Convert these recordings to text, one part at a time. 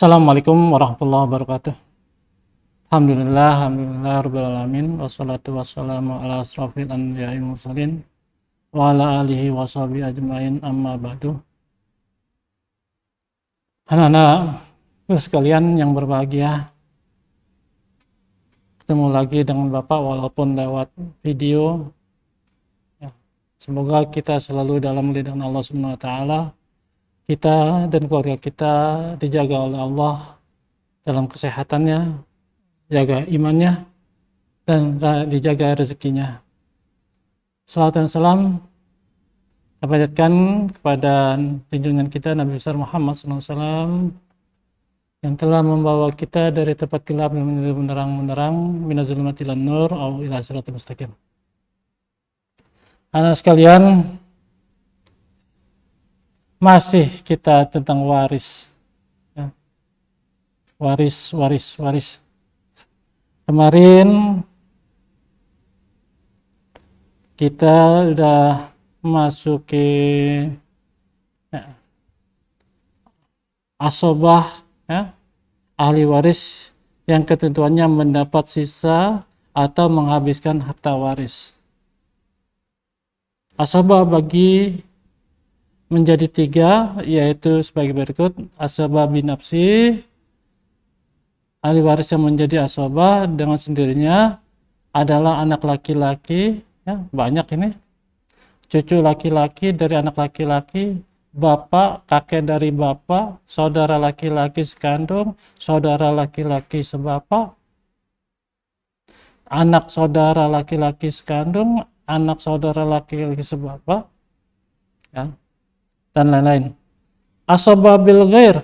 Assalamualaikum warahmatullahi wabarakatuh. Alhamdulillah rabbil alamin, wassalatu wassalamu ala asrofil anbiya'i mursalin wa ala alihi wa sahbihi ajmain, amma ba'du. Anak-anak sekalian yang berbahagia, ketemu lagi dengan Bapak walaupun lewat video. Semoga kita selalu dalam lindungan Allah Subhanahu wa taala. Kita dan keluarga kita dijaga oleh Allah dalam kesehatannya, jaga imannya, dan dijaga rezekinya. Salawat dan salam dipanjatkan kepada junjungan kita Nabi besar Muhammad SAW yang telah membawa kita dari tempat gelap menuju menerang minaz-zulumati ilan nur au ila siratal mustaqim. Anak sekalian, masih kita tentang waris, ya. Waris. Kemarin kita udah masuki asobah, ya, ahli waris yang ketentuannya mendapat sisa atau menghabiskan harta waris. Asobah bagi menjadi tiga, yaitu sebagai berikut: asabah binafsi, ahli waris yang menjadi asabah dengan sendirinya adalah anak laki-laki, ya, banyak ini, cucu laki-laki dari anak laki-laki, bapak, kakek dari bapak, saudara laki-laki sekandung, saudara laki-laki sebapak, anak saudara laki-laki sekandung, anak saudara laki-laki sebapak, ya, dan lain-lain. Asobah bil ghair,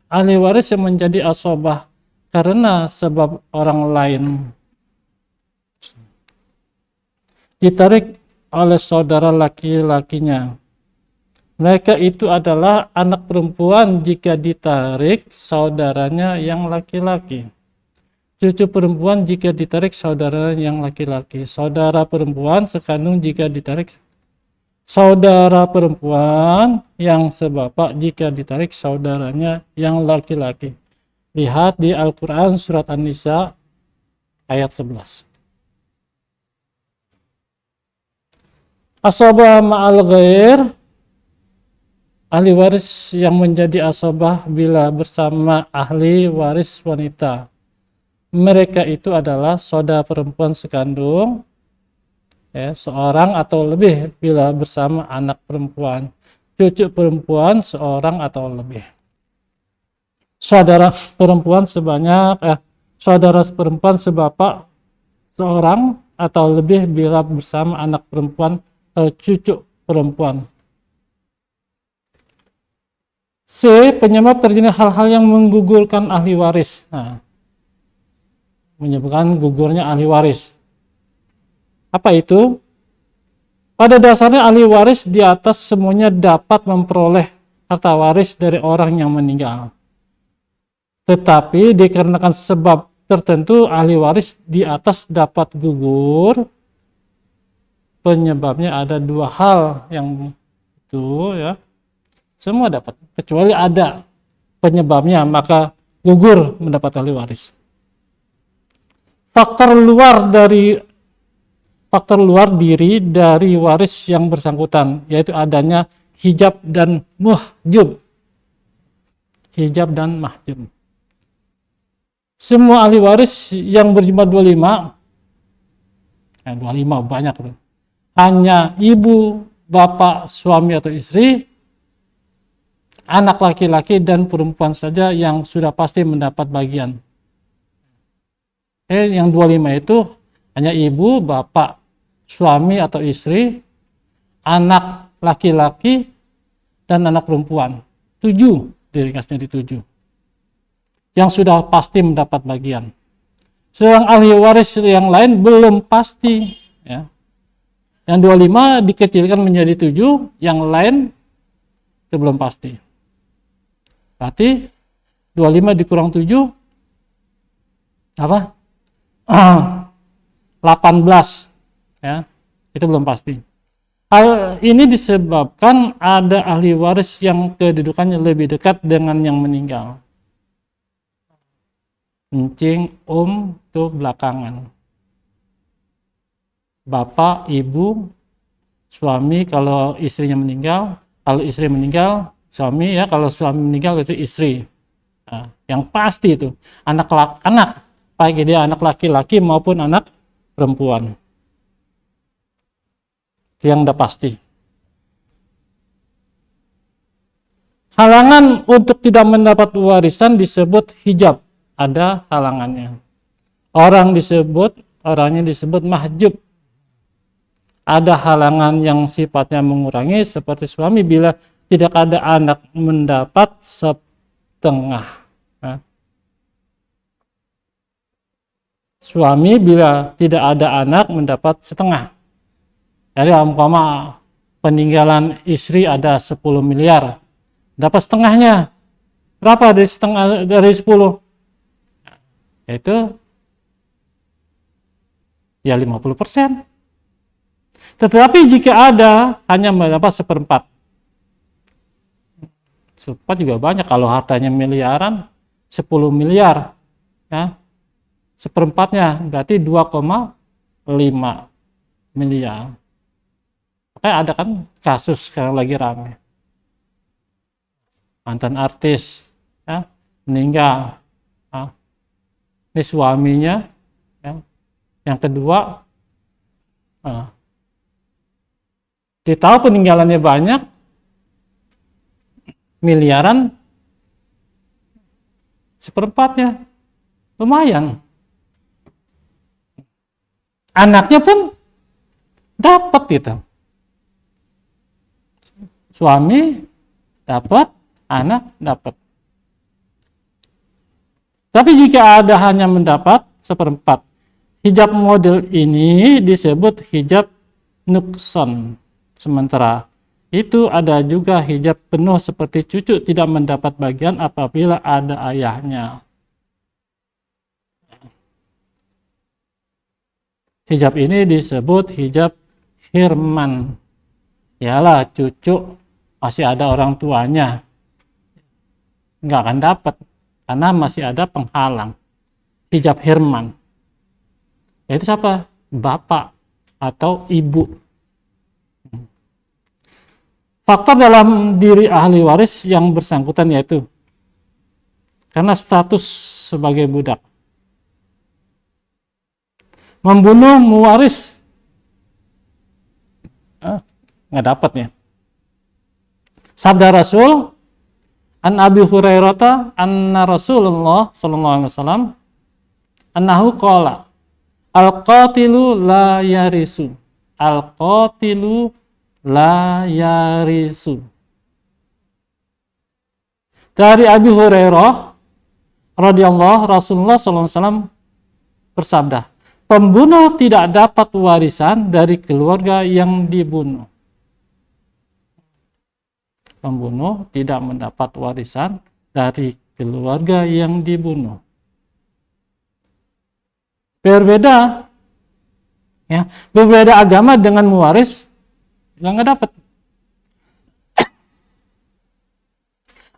ahli waris yang menjadi asobah karena sebab orang lain, ditarik oleh saudara laki-lakinya. Mereka itu adalah anak perempuan jika ditarik saudaranya yang laki-laki, cucu perempuan jika ditarik saudara yang laki-laki, saudara perempuan sekandung jika ditarik saudara perempuan yang sebapak jika ditarik saudaranya yang laki-laki. Lihat di Al-Quran surat An-Nisa ayat 11. Asobah ma'al ghair, ahli waris yang menjadi asobah bila bersama ahli waris wanita. Mereka itu adalah saudara perempuan sekandung, ya, seorang atau lebih bila bersama anak perempuan, cucu perempuan seorang atau lebih, saudara perempuan saudara perempuan sebapak seorang atau lebih bila bersama anak perempuan atau cucu perempuan. C. Penyebab terjadinya hal-hal yang menggugurkan ahli waris. Menyebabkan gugurnya ahli waris. Apa itu? Pada dasarnya ahli waris di atas semuanya dapat memperoleh harta waris dari orang yang meninggal. Tetapi dikarenakan sebab tertentu ahli waris di atas dapat gugur. Penyebabnya ada dua hal yang itu, ya. Semua dapat, kecuali ada penyebabnya maka gugur mendapat ahli waris. Faktor luar diri dari waris yang bersangkutan, yaitu adanya hijab dan mahjub. Semua ahli waris yang berjumlah 25 banyak tuh. Hanya ibu, bapak, suami atau istri, anak laki-laki dan perempuan saja yang sudah pasti mendapat bagian. Yang 25 itu hanya ibu, bapak, suami atau istri, anak laki-laki, dan anak perempuan. 7, diringkasnya di 7. Yang sudah pasti mendapat bagian. Sedang ahli waris yang lain belum pasti. Ya. Yang 25 dikecilkan menjadi 7, yang lain itu belum pasti. Berarti 25 dikurang 7, apa? 18. Ya, itu belum pasti. Hal ini disebabkan ada ahli waris yang kedudukannya lebih dekat dengan yang meninggal. encing, itu belakangan. Bapak, ibu, suami kalau istrinya meninggal, kalau istri meninggal, suami ya, kalau suami meninggal itu istri. Nah, yang pasti itu anak, baik dia anak laki-laki maupun anak perempuan. Itu yang udah pasti. Halangan untuk tidak mendapat warisan disebut hijab. Ada halangannya. Orangnya disebut mahjub. Ada halangan yang sifatnya mengurangi, seperti suami bila tidak ada anak mendapat setengah. Nah, suami bila tidak ada anak mendapat setengah. Jadi umpama peninggalan istri ada 10 miliar, dapat setengahnya. Berapa dari setengah dari 10? Yaitu ya 50%. Tetapi jika ada hanya mendapat seperempat. Seperempat juga banyak, kalau hartanya miliaran, 10 miliar. Ya, seperempatnya berarti 2,5 miliar. Kayak ada kan kasus sekarang lagi ramai. Mantan artis ya, meninggal. Ya, ini suaminya. Ya, yang kedua, dia tahu peninggalannya banyak, miliaran, seperempatnya, lumayan. Anaknya pun dapat gitu. Suami dapat, anak dapat. Tapi jika ada hanya mendapat seperempat, hijab model ini disebut hijab nukson. Sementara itu ada juga hijab penuh seperti cucu tidak mendapat bagian apabila ada ayahnya. Hijab ini disebut hijab hirman. Yalah, cucu masih ada orang tuanya, nggak akan dapat karena masih ada penghalang. Hijab hirman, yaitu siapa? Bapak atau ibu. Faktor dalam diri ahli waris yang bersangkutan yaitu karena status sebagai budak, membunuh mewaris, nggak dapatnya. Sabda Rasul, an Abi Hurairah anna Rasulullah sallallahu alaihi wasallam annahu qala al-qatilu la yarisu, al-qatilu la yarisu. Dari Abi Hurairah radhiyallahu, Rasulullah SAW bersabda, pembunuh tidak dapat warisan dari keluarga yang dibunuh. Pembunuh tidak mendapat warisan dari keluarga yang dibunuh. Berbeda ya, berbeda agama dengan mewaris, nggak dapat.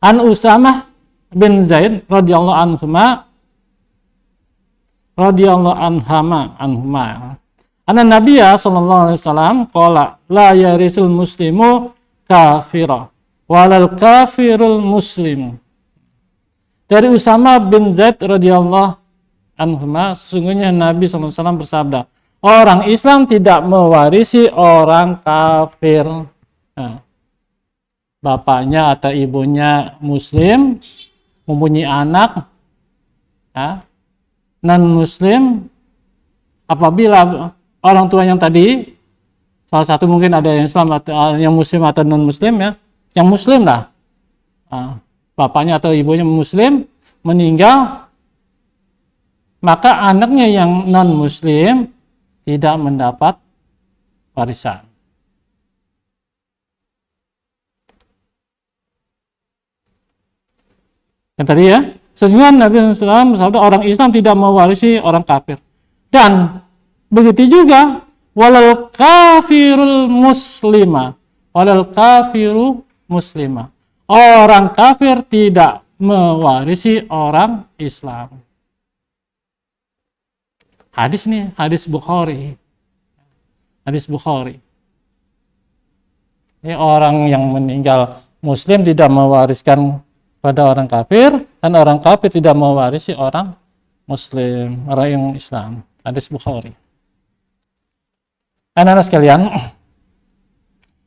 An Usamah bin Zaid radhiyallahu anhuma anna Nabiyya sallallahu alaihi wasallam qala la yarisul muslimu kafira walal kafirul muslimu. Dari Usamah bin Zaid radhiyallahu anhuma, sesungguhnya Nabi sallallahu alaihi wasallam bersabda, orang Islam tidak mewarisi orang kafir. Nah, bapaknya atau ibunya muslim, mempunyai anak ya, non-muslim, apabila orang tua yang tadi, salah satu mungkin ada yang Islam atau yang muslim atau non-muslim ya, yang muslim lah, bapaknya atau ibunya muslim meninggal, maka anaknya yang non-muslim tidak mendapat warisan. Yang tadi ya, sesungguhnya Nabi SAW bersabda orang Islam tidak mewarisi orang kafir. Dan begitu juga walal kafirul muslima, walal kafiru muslima. Orang kafir tidak mewarisi orang Islam. Hadis nih, hadis Bukhari. Hadis Bukhari. Ini orang yang meninggal Muslim tidak mewariskan pada orang kafir, dan orang kafir tidak mewarisi orang Muslim, orang yang Islam. Hadis Bukhari. Anak-anak sekalian,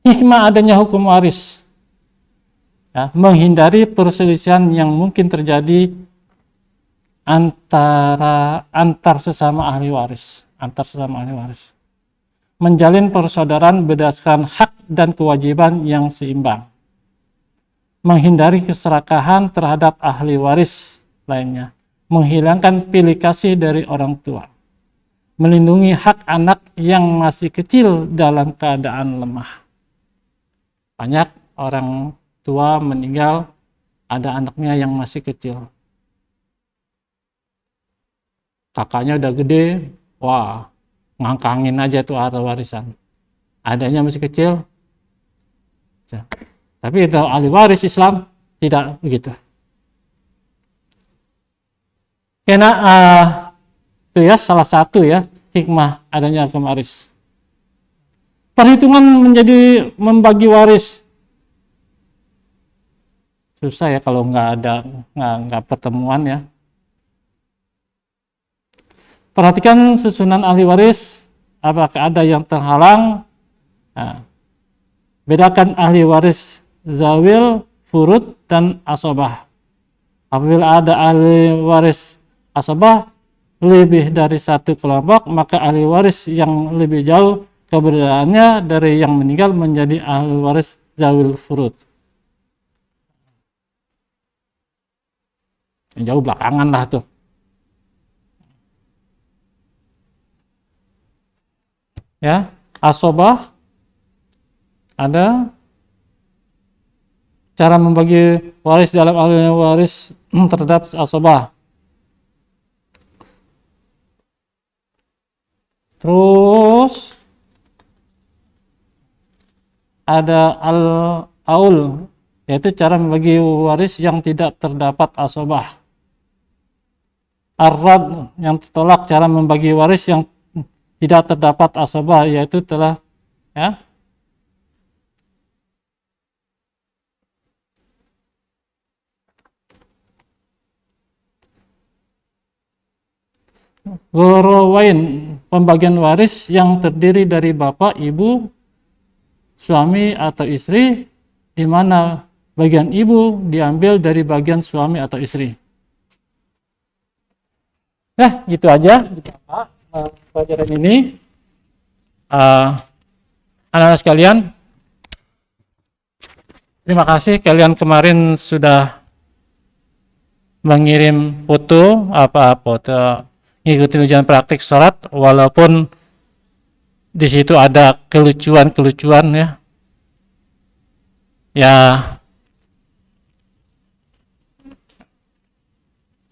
hikmah adanya hukum waris, ya, menghindari perselisihan yang mungkin terjadi antar sesama ahli waris, menjalin persaudaraan berdasarkan hak dan kewajiban yang seimbang, menghindari keserakahan terhadap ahli waris lainnya, menghilangkan pilih kasih dari orang tua, melindungi hak anak yang masih kecil dalam keadaan lemah. Banyak orang tua meninggal, ada anaknya yang masih kecil. Kakaknya udah gede, wah, ngangkangin aja tuh harta warisan. Adanya masih kecil. Tapi itu ahli waris Islam tidak begitu. Karena itu ya salah satu ya hikmah adanya hukum waris. Perhitungan menjadi membagi waris susah ya kalau nggak pertemuan ya. Perhatikan susunan ahli waris, apakah ada yang terhalang. Nah, bedakan ahli waris zawil, furud, dan asobah. Apabila ada ahli waris asobah lebih dari satu kelompok, maka ahli waris yang lebih jauh keberadaannya dari yang meninggal menjadi ahli waris zawil furud. Jauh belakangan lah tuh. Ya, asobah ada cara membagi waris dalam ahli waris terhadap asobah. Terus ada al-aul, yaitu cara membagi waris yang tidak terdapat asobah. Ar-rad, yang tertolak, cara membagi waris yang tidak terdapat asobah, yaitu telah ya Gorowain, pembagian waris yang terdiri dari bapak, ibu, suami atau istri, di mana bagian ibu diambil dari bagian suami atau istri. Nah, gitu aja pelajaran ini. Anak-anak sekalian, terima kasih kalian kemarin sudah mengirim foto ngikutin ujian praktik sholat, walaupun di situ ada kelucuan ya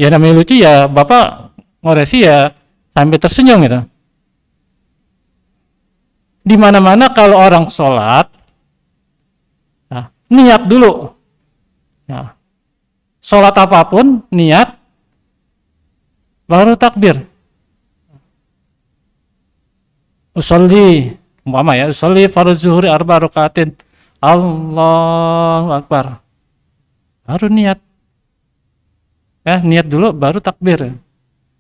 namanya lucu ya, Bapak ngoresi ya sambil tersenyum gitu. Di mana-mana kalau orang sholat, nah, niat dulu. Ya. Sholat apapun, niat, baru takbir. Usolli, usolli fardhu zuhri 4 rakaatin. Allahu Akbar. Baru niat. Niat dulu, baru takbir.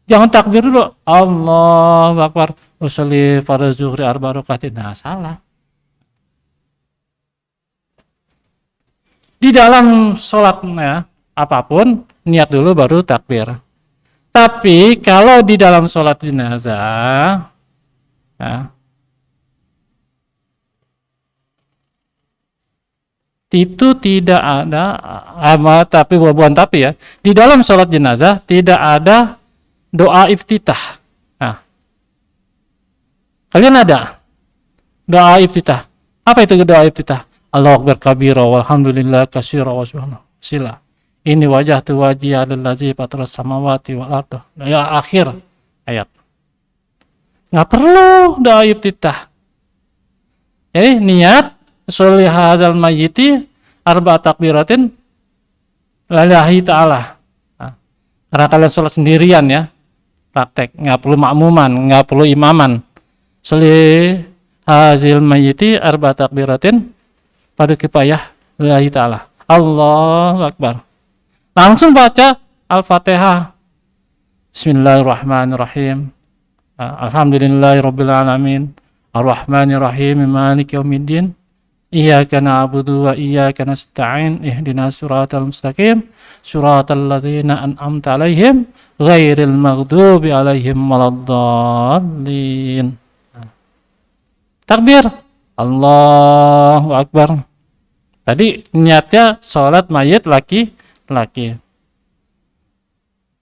Jangan takbir dulu, Allahu Akbar, usolli fardhu zuhri 4 rakaatin. Nah, salah. Di dalam sholatnya apapun, niat dulu baru takbir. Tapi kalau di dalam sholat jenazah, ya, itu tidak ada, di dalam sholat jenazah tidak ada doa iftitah. Nah, kalian ada doa iftitah? Apa itu doa iftitah? Allahu akbar kabira walhamdulillah katsira wa subhanallah. Ini wajah tu wajih allazi fatara samawati wal ardh. Ya, akhir ayat. Nggak perlu doa iftitah. Jadi niat sholli hadzal mayyiti 4 takbiratin lillahi ta'ala. Nah, karena kalian sholat sendirian ya, praktek, nggak perlu makmuman, nggak perlu imaman. Sholli hazil mayyiti arba takbiratin pada kifayah lillahi ta'ala. Allahu Akbar. Langsung baca Al-Fatihah. Bismillahirrahmanirrahim. Alhamdulillahirabbil alamin. Ar-Rahmanirrahim. Maliki yaumiddin. Iyyaka na'budu wa iyyaka nasta'in. Ihdinas siratal mustaqim. Siratal ladzina an'amta 'alaihim ghairil maghdubi 'alaihim waladdallin. Takbir. Allahu Akbar. Tadi niatnya sholat mayit laki-laki.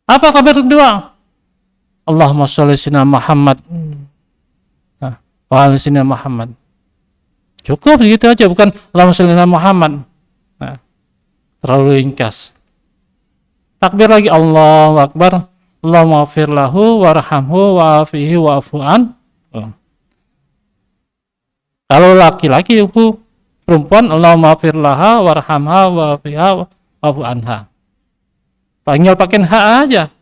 Apa kabar kedua? Allahumma sholli ala Muhammad wa ala sayyidina Muhammad. Cukup begitu aja, bukan Allahumma sholli ala Muhammad. Nah, terlalu ringkas. Takbir lagi, Allahu Akbar. Allahumma ighfir lahu warhamhu wa'afihi wa'fu an. Kalau laki-laki itu perempuan, Allahumma ighfir laha warhamha wa'afiha wa'fu anha. Panggil pakai ha aja.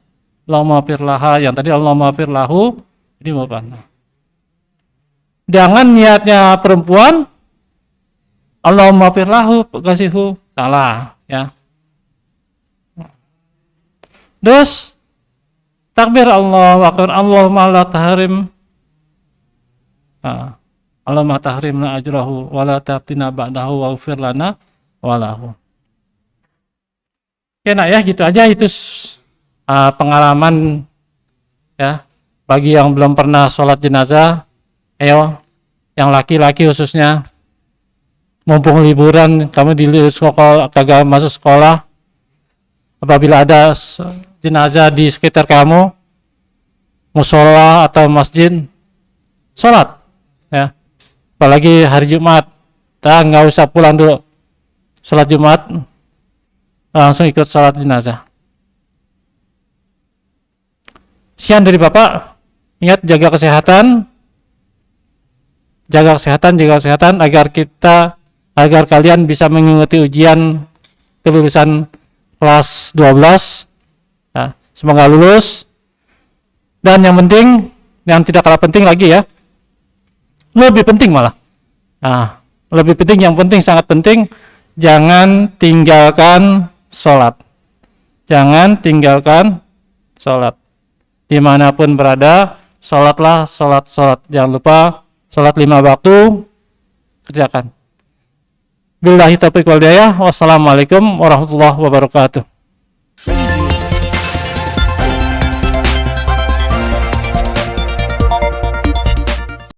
Allahumma ighfir laha, yang tadi Allahumma ighfir lahu, ini apa? Jangan niatnya perempuan, Allahumma ighfir lahu, kasihhu, salah ya. Terus takbir Allahu Akbar, Allahumma la tahrim. Allahumma tahrimna ajrahu wa la taftina ba'dahu waghfir lana wa lahu. Ya nak ya, gitu aja itu pengalaman ya bagi yang belum pernah sholat jenazah. Ayo, yang laki-laki khususnya, mumpung liburan kamu di sekolah kagak masuk sekolah, apabila ada jenazah di sekitar kamu, musola atau masjid, sholat ya. Apalagi hari Jumat, nggak usah pulang dulu, sholat Jumat langsung ikut sholat jenazah. Sekian dari Bapak. Ingat, jaga kesehatan agar kalian bisa mengikuti ujian kelulusan kelas 12 ya, semoga lulus. Dan yang penting, yang tidak kalah penting lagi ya, lebih penting malah, lebih penting, yang penting, sangat penting, jangan tinggalkan sholat. Jangan tinggalkan sholat. Dimanapun berada, sholatlah, sholat. Jangan lupa sholat 5 waktu, kerjakan. Billahi taufiq wal hidayah. Wassalamualaikum warahmatullahi wabarakatuh.